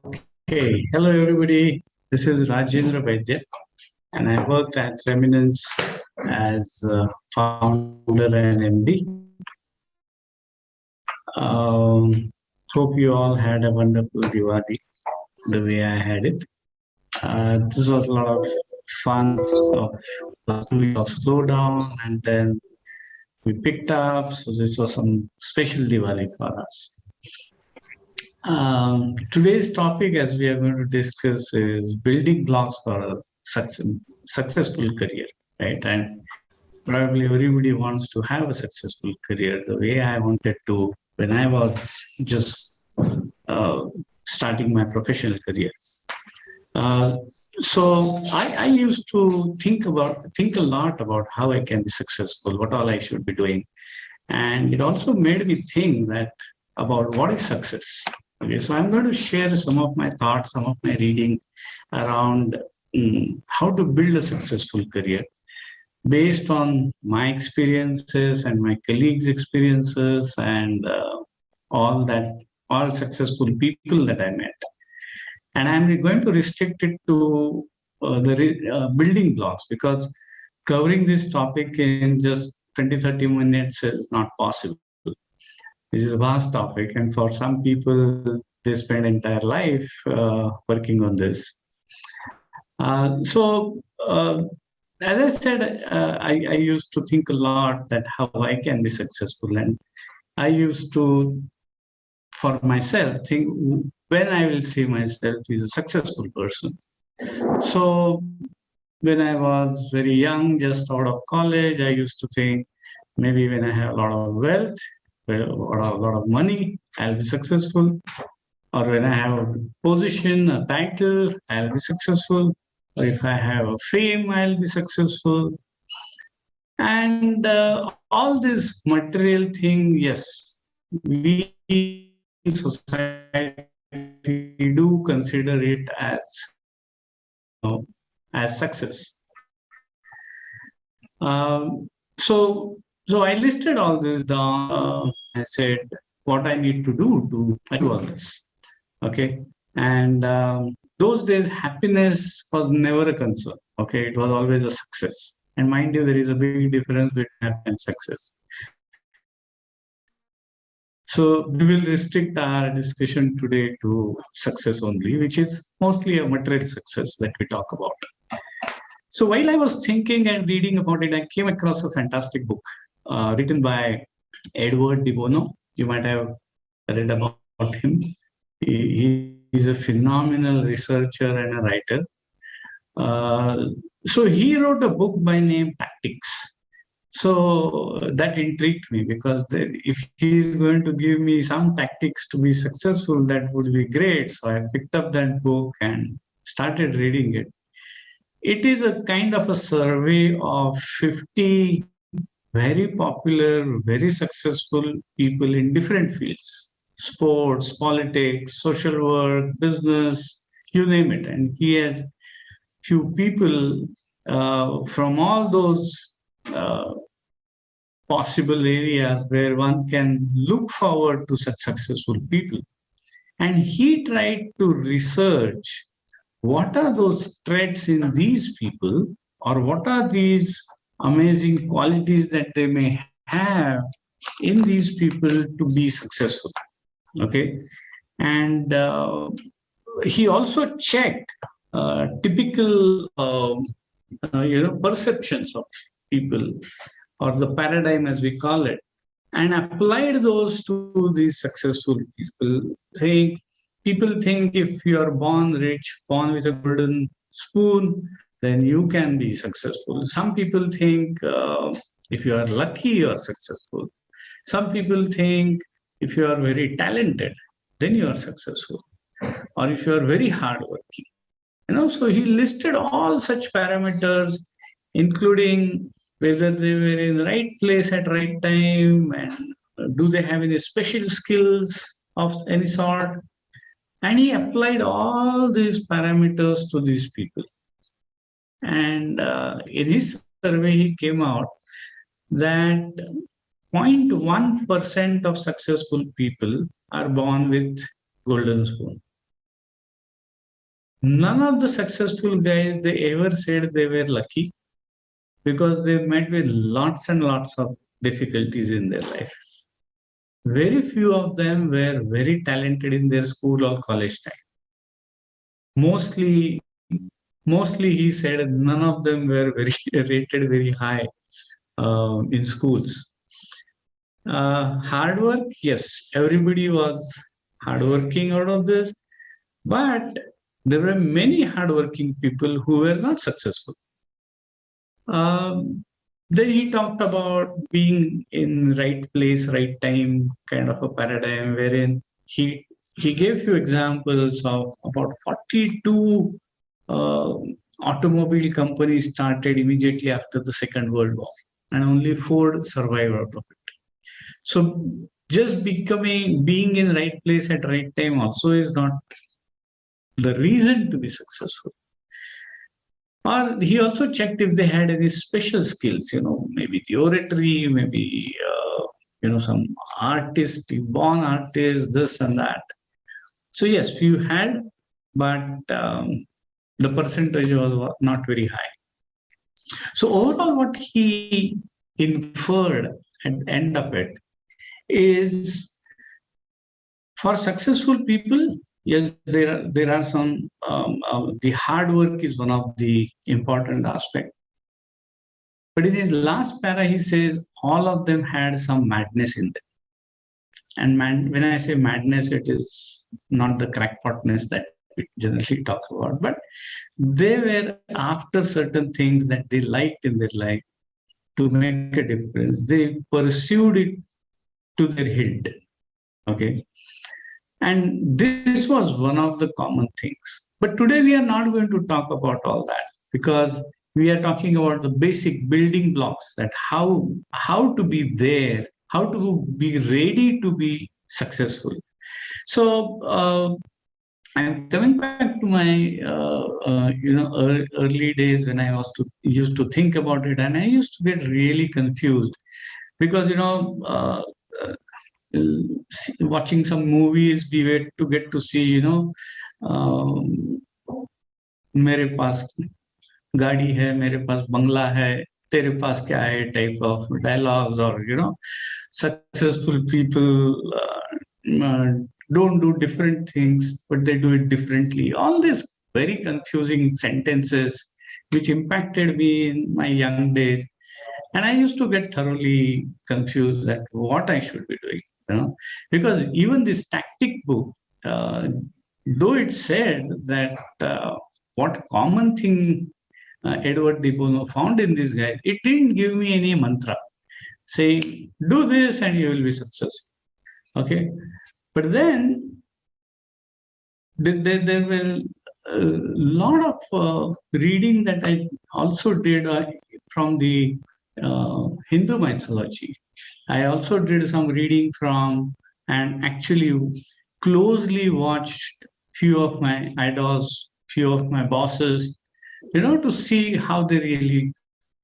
Okay, hello everybody. This is Rajendra Vaidya, and I worked at Remunance as founder and MD. Hope you all had a wonderful Diwali the way I had it. This was a lot of fun of last 2 weeks of slowdown, and then we picked up. So this was some special Diwali for us. Today's topic, as we are going to discuss, is building blocks for a successful career, right? And probably everybody wants to have a successful career the way I wanted to when I was just uh, starting my professional career. Uh, so I used to think a lot about how I can be successful, what all I should be doing, and it also made me think that about what is success. Okay, so I'm going to share some of my thoughts, some of my reading around how to build a successful career based on my experiences and my colleagues' experiences and all that, all successful people that I met. And I'm going to restrict it to the building blocks because covering this topic in just 20, 30 minutes is not possible. This is a vast topic, and for some people, they spend entire life working on this. So, as I said, I used to think a lot that how I can be successful, and I used to, for myself, think when I will see myself as a successful person. So, when I was very young, just out of college, I used to think maybe when I have a lot of wealth, or a lot of money, I'll be successful. Or when I have a position, a title, I'll be successful. Or if I have a fame, I'll be successful. And all this material thing, yes, we in society do consider it as success. Um, so, so I listed all this down. I said what I need to do to achieve all this. Okay, and those days happiness was never a concern. Okay, it was always a success. And mind you, there is a big difference between happiness and success. So we will restrict our discussion today to success only, which is mostly a material success that we talk about. So while I was thinking and reading about it, I came across a fantastic book written by Edward de Bono. You might have read about him. He's a phenomenal researcher and a writer. So he wrote a book by name Tactics. So that intrigued me because if he's going to give me some tactics to be successful, that would be great. So I picked up that book and started reading it. It is a kind of a survey of 50 very popular, very successful people in different fields: sports, politics, social work, business, you name it. And he has few people from all those uh, possible areas where one can look forward to such successful people. And he tried to research what are those traits in these people, or what are these amazing qualities that they may have in these people to be successful. Okay, and he also checked typical perceptions of people, or the paradigm as we call it, and applied those to these successful people. Think People think if you are born rich, born with a golden spoon, then you can be successful. Some people think if you are lucky, you are successful. Some people think if you are very talented, then you are successful, or if you are very hardworking. So he listed all such parameters, including whether they were in the right place at right time, and do they have any special skills of any sort. And he applied all these parameters to these people. And in his survey, he came out that 0.1% of successful people are born with golden spoon. None of the successful guys, they ever said they were lucky, because they met with lots and lots of difficulties in their life. Very few of them were very talented in their school or college time. Mostly, mostly he said none of them were very rated very high in schools. Hard work, yes, everybody was hardworking out of this, but there were many hardworking people who were not successful. Then he talked about being in right place, right time, kind of a paradigm wherein he gave few examples of about 42 uh, automobile companies started immediately after the Second World War, and only four survived out of it. So just being in right place at right time also is not the reason to be successful. Or he also checked if they had any special skills, maybe the oratory, maybe, some artist, born artist, this and that. So yes, few had, but the percentage was not very high. So overall, what he inferred at the end of it is, for successful people, yes, there are some. The hard work is one of the important aspect. But in his last para, he says all of them had some madness in them. And when I say madness, it is not the crackpotness that we generally talk about, but they were after certain things that they liked in their life to make a difference. They pursued it to their hilt. Okay. And this was one of the common things. But today we are not going to talk about all that, because we are talking about the basic building blocks, that how to be there, how to be ready to be successful. So I'm coming back to my early days when I used to think about it, and I used to get really confused because watching some movies, we were to get to see, मेरे पास गाड़ी है, मेरे पास बंगला है, तेरे पास क्या है, type of dialogues, or successful people don't do different things, but they do it differently. All these very confusing sentences which impacted me in my young days, and I used to get thoroughly confused at what I should be doing, because even this tactic book, uh, though it said that what common thing Edward de Bono found in this guy, it didn't give me any mantra saying do this and you will be successful. Okay, but then there were a lot of reading that I also did from the Hindu mythology. I also did some reading from, and actually closely watched few of my idols, few of my bosses, to see how they really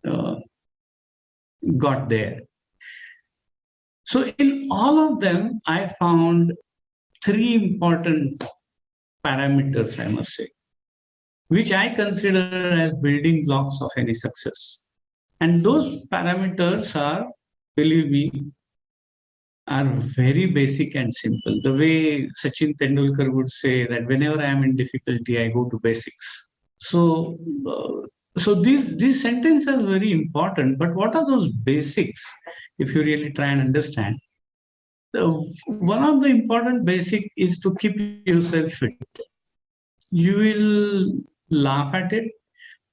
uh, got there. So in all of them, I found three important parameters, I must say, which I consider as building blocks of any success. And those parameters are, believe me, are very basic and simple. The way Sachin Tendulkar would say that whenever I am in difficulty, I go to basics. So, these sentences are very important. But what are those basics? If you really try and understand, one of the important basic is to keep yourself fit. You will laugh at it,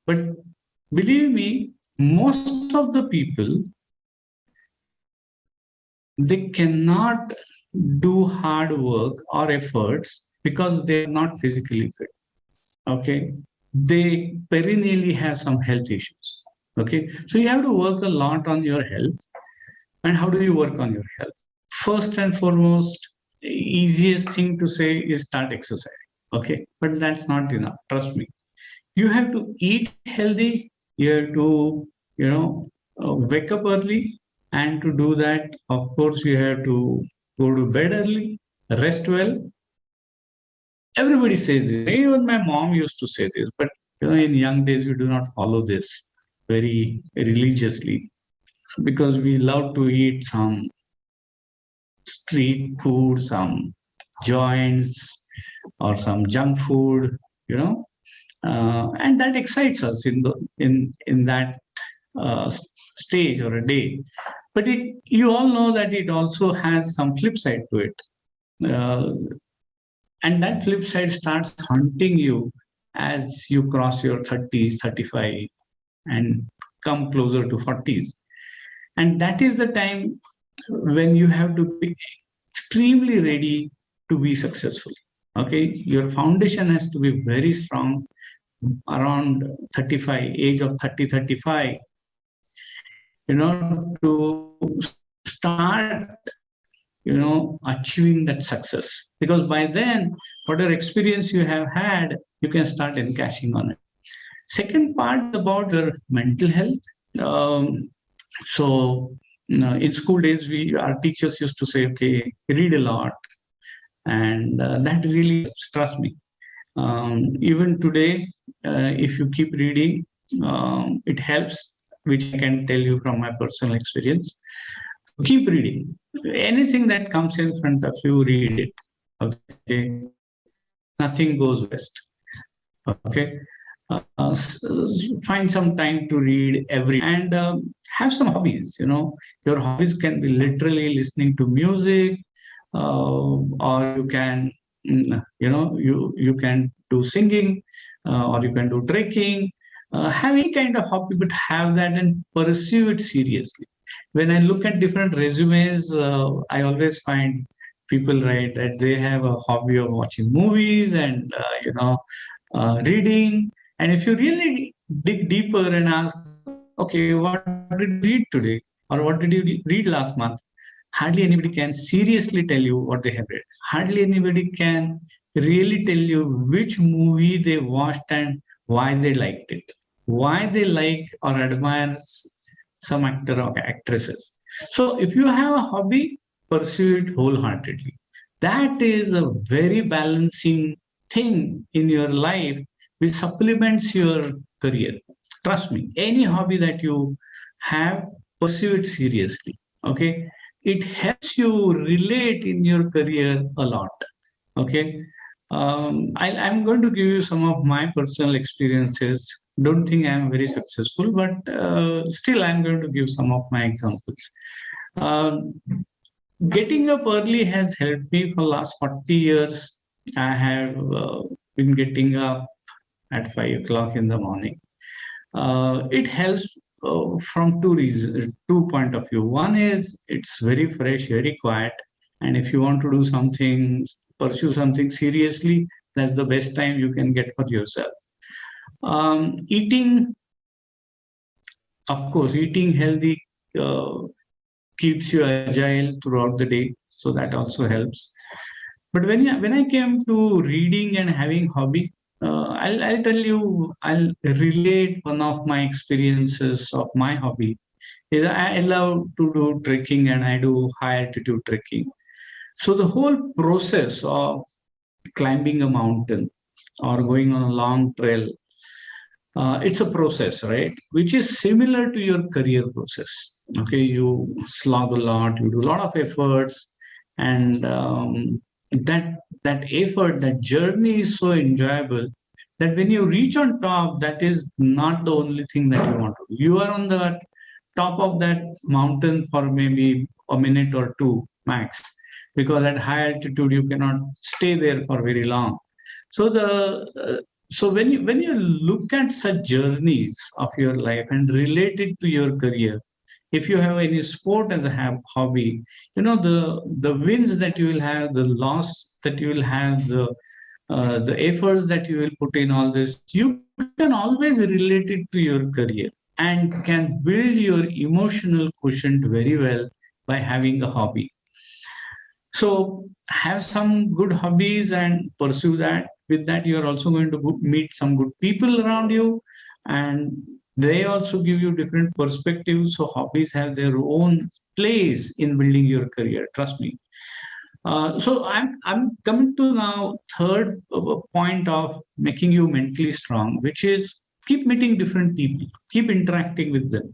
but believe me, most of the people, they cannot do hard work or efforts because they are not physically fit. Okay, they perennially have some health issues. Okay, so you have to work a lot on your health. And how do you work on your health? First and foremost, easiest thing to say is start exercising. Okay, but that's not enough. Trust me. You have to eat healthy. You have to, wake up early. And to do that, of course, you have to go to bed early, rest well, Everybody says this. Even my mom used to say this, but in young days we do not follow this very religiously because we love to eat some street food, some joints, or some junk food, you know, and that excites us in that stage or a day. But you all know that it also has some flip side to it. Uh, and that flip side starts haunting you as you cross your 30s, 35, and come closer to 40s. And that is the time when you have to be extremely ready to be successful. Okay, your foundation has to be very strong around 35, age of 30, 35, to start, achieving that success. Because by then, whatever experience you have had, you can start encashing on it. Second part about your mental health. In school days, our teachers used to say, okay, read a lot. And that really helps, trust me. Even today, if you keep reading, it helps, which I can tell you from my personal experience. Keep reading. Anything that comes in front of you, read it. Okay. Nothing goes west. Okay. Find some time to read every and have some hobbies. Your hobbies can be literally listening to music, or you can, you can do singing, or you can do trekking. Have any kind of hobby, but have that and pursue it seriously. When I look at different resumes, I always find people write that they have a hobby of watching movies and reading. And if you really dig deeper and ask, okay, what did you read today, or what did you read last month? Hardly anybody can seriously tell you what they have read. Hardly anybody can really tell you which movie they watched and why they liked it, why they like or admire some actor or actresses. So if you have a hobby, pursue it wholeheartedly. That is a very balancing thing in your life which supplements your career. Trust me, any hobby that you have, pursue it seriously. Okay, it helps you relate in your career a lot. Okay, I'm going to give you some of my personal experiences. Don't think I'm very successful, but still I'm going to give some of my examples. Um, Getting up early has helped me for last 40 years. I have been getting up at 5 o'clock in the morning. It helps from two reasons, 2 point of view. One is it's very fresh, very quiet, and if you want to do something, pursue something seriously, that's the best time you can get for yourself. Eating, of course, eating healthy uh, keeps you agile throughout the day, so that also helps. But when I came to reading and having hobby, I'll tell you, I'll relate one of my experiences of my hobby. Is I love to do trekking and I do high altitude trekking. So the whole process of climbing a mountain or going on a long trail, it's a process, right? Which is similar to your career process. Okay, you slog a lot, you do a lot of efforts, and that effort, that journey is so enjoyable that when you reach on top, that is not the only thing that you want to do. You are on the top of that mountain for maybe a minute or two max, because at high altitude you cannot stay there for very long. So when you look at such journeys of your life and relate it to your career, if you have any sport as a hobby, the wins that you will have, the loss that you will have, the efforts that you will put in all this, you can always relate it to your career and can build your emotional quotient very well by having a hobby. So have some good hobbies and pursue that. With that, you're also going to meet some good people around you, and they also give you different perspectives. So hobbies have their own place in building your career. Trust me. So I'm coming to now third point of making you mentally strong, which is keep meeting different people, keep interacting with them.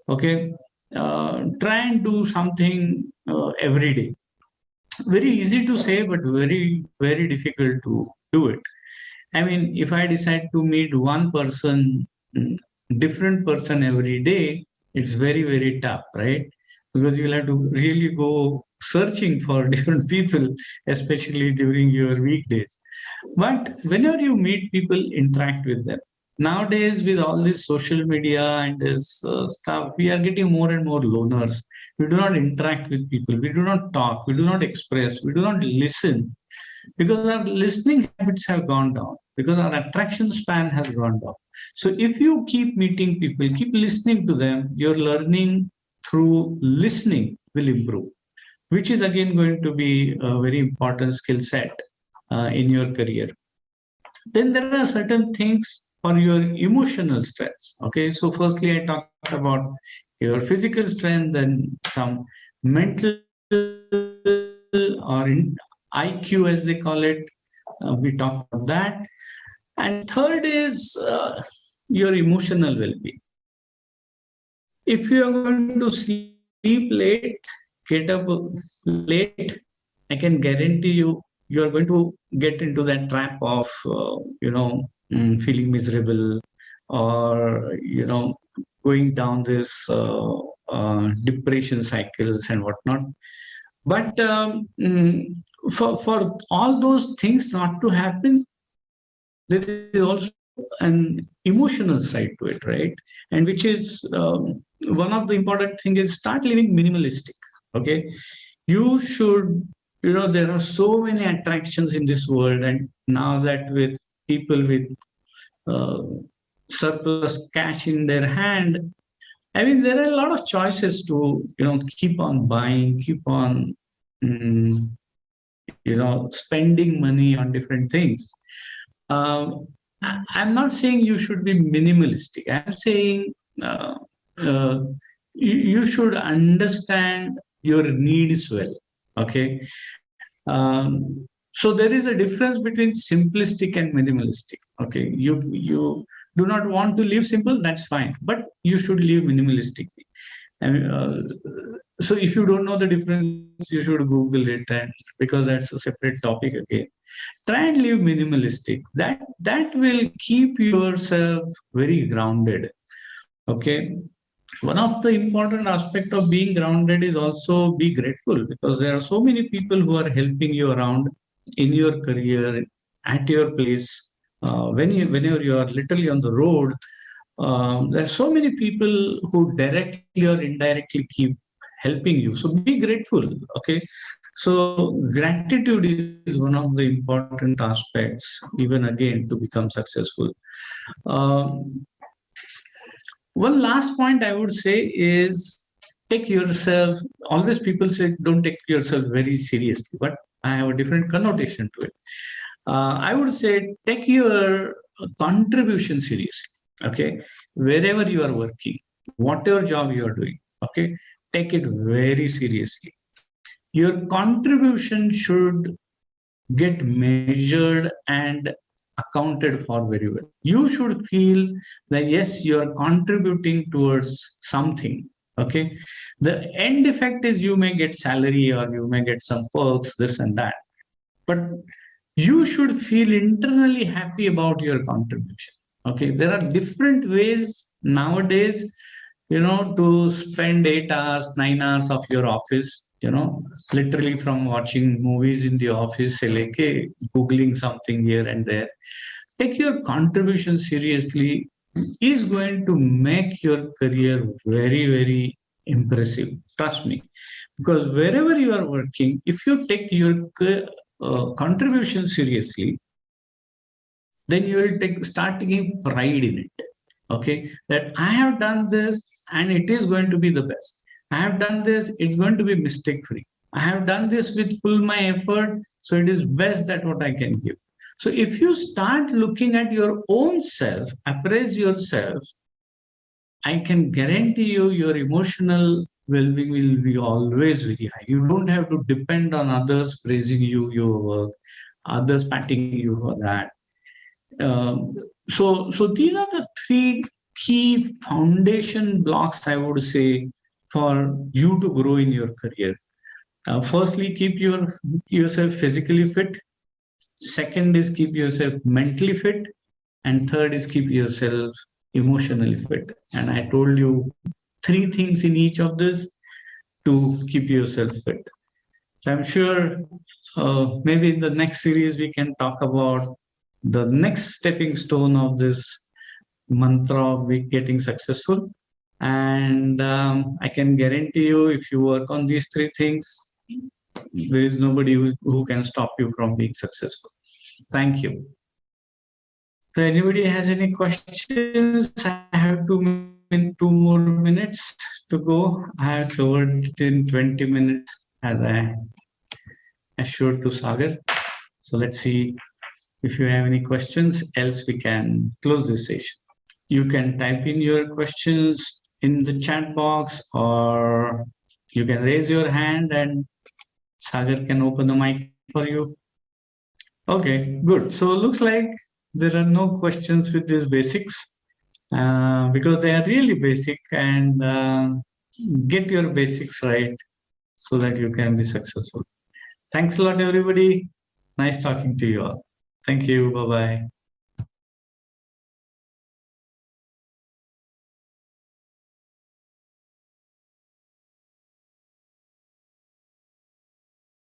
Okay, try and do something every day. Very easy to say, but very difficult to do it. I mean, if I decide to meet one person, different person every day, it's very tough, right? Because you'll have to really go searching for different people, especially during your weekdays. But whenever you meet people, interact with them. Nowadays, with all this social media and this stuff, we are getting more and more loners. We do not interact with people. We do not talk. We do not express. We do not listen because our listening habits have gone down, because our attraction span has gone down. So if you keep meeting people, keep listening to them, your learning through listening will improve, which is again going to be a very important skill set in your career. Then there are certain things for your emotional strengths. Okay, so firstly I talked about your physical strength and some mental or IQ as they call it. We talked about that. And third is your emotional well-being. If you are going to sleep late, get up late, I can guarantee you, you are going to get into that trap of, feeling miserable, or, going down this depression cycles and whatnot. But for all those things not to happen, there is also an emotional side to it, right? And which is one of the important thing is start living minimalistic. Okay, you should, there are so many attractions in this world, and now that with people with uh, surplus cash in their hand, I mean, there are a lot of choices to, keep on buying, keep on, mm, spending money on different things. I'm not saying you should be minimalistic. I'm saying uh, uh, you should understand your needs well. Okay. So there is a difference between simplistic and minimalistic. Okay. You do not want to live simple, that's fine, but you should live minimalistically. I mean, so if you don't know the difference, you should Google it, and because that's a separate topic again. Try and live minimalistic. That will keep yourself very grounded. Okay. One of the important aspect of being grounded is also be grateful, because there are so many people who are helping you around in your career, at your place. Whenever you are literally on the road, there are so many people who directly or indirectly keep helping you. So be grateful. Okay. So gratitude is one of the important aspects, even again, to become successful. Um, One last point I would say is take yourself. Always people say don't take yourself very seriously, but I have a different connotation to it. I would say take your contribution seriously. Okay, wherever you are working, whatever job you are doing, okay, take it very seriously. Your contribution should get measured and accounted for very well. You should feel that yes, you are contributing towards something. Okay. The end effect is you may get salary or you may get some perks, this and that. But you should feel internally happy about your contribution. Okay. There are different ways nowadays, to spend 8 hours, 9 hours of your office, literally from watching movies in the office, like, Googling something here and there. Take your contribution seriously is going to make your career very impressive. Trust me. Because wherever you are working, if you take your contribution seriously, then you will start taking pride in it. Okay, that I have done this and it is going to be the best. I have done this, it's going to be mistake free. I have done this with full my effort, so it is best that what I can give. So if you start looking at your own self, appraise yourself, I can guarantee you your emotional well-being will be always very high. You don't have to depend on others praising you, your work, others patting you for that. So these are the three key foundation blocks, I would say, for you to grow in your career. Firstly, keep yourself physically fit. Second is keep yourself mentally fit. And third is keep yourself emotionally fit. And I told you three things in each of this to keep yourself fit. So I'm sure maybe in the next series we can talk about the next stepping stone of this mantra of getting successful. And I can guarantee you, if you work on these three things, there is nobody who can stop you from being successful. Thank you. So anybody has any questions? I have 2 more minutes to go. I have covered it in 20 minutes as I assured to Sagar. So let's see if you have any questions, else we can close this session. You can type in your questions in the chat box, or you can raise your hand and Sagar can open the mic for you. Okay, good. So looks like there are no questions with these basics because they are really basic, and get your basics right so that you can be successful. Thanks a lot, everybody. Nice talking to you all. Thank you. Bye bye.